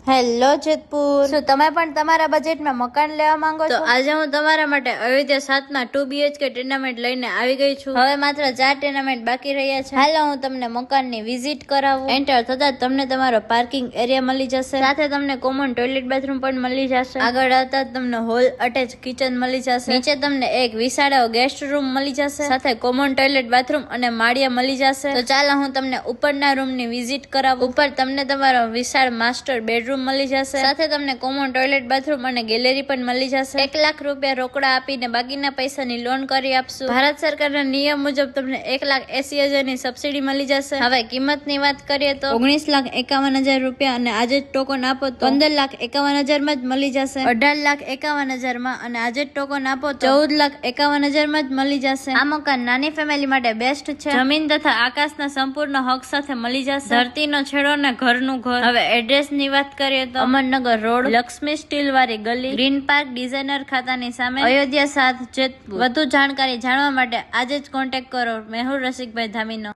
Hello Jetpur, શું તમે પણ તમારા બજેટમાં મકાન લેવા માંગો છો? તો આજે હું તમારા માટે અયોધ્યા 7 માં 2 BHK ટેનામેન્ટ લઈને આવી ગઈ છું. હવે માત્ર 4 ટેનામેન્ટ બાકી રહ્યા છે. હાલો હું તમને મકાનની વિઝિટ કરાવું. એન્ટર થતા જ તમને તમારો પાર્કિંગ એરિયા મળી જશે. સાથે તમને કોમન ટોયલેટ બાથરૂમ પણ મળી જશે. આગળ આવતા જ તમને હોલ અટેચ કિચન મળી જશે. નીચે તમને એક વિશાળ એવો ગેસ્ટ રૂમ મળી જશે. સાથે કોમન ટોયલેટ બાથરૂમ અને માળિયા મળી જશે. તો ચાલો હું તમને ઉપરના રૂમની વિઝિટ કરાવું. ઉપર તમને તમારો વિશાળ માસ્ટર બેડરૂમ મળી જશે. સાથે તમને કોમન ટોયલેટ બાથરૂમ અને ગેલેરી પણ મળી જશે. 1 લાખ રૂપિયા રોકડા આપીને બાકીના પૈસાની લોન કરી આપશું. ભારત સરકારના નિયમ મુજબ તમને 1,80,000 ની સબસિડી મળી જશે. હવે કિંમતની વાત કરીએ તો 19,51,000 રૂપિયા અને આજે જ ટોકન આપો તો 15,51,000 માં જ મળી જશે. 18,51,000 માં અને આજે જ ટોકન આપો તો 14,51,000 માં જ મળી જશે. આ મકાન નાની ફેમિલી માટે બેસ્ટ છે. જમીન તથા આકાશના સંપૂર્ણ હક સાથે મળી જશે. ધરતીનો છેડો ને ઘરનું ઘર. હવે એડ્રેસ ની વાત કરીએ તો અમરનગર રોડ, લક્ષ્મી સ્ટીલ વાળી ગલી, ગ્રીન પાર્ક ડિઝાઇનર ખાતાની સામે, અયોધ્યા 7 જેતપુર. વધુ જાણકારી જાણવા માટે આજે જ કોન્ટેક્ટ કરો મેહુલ રસિકભાઈ ધામીનો.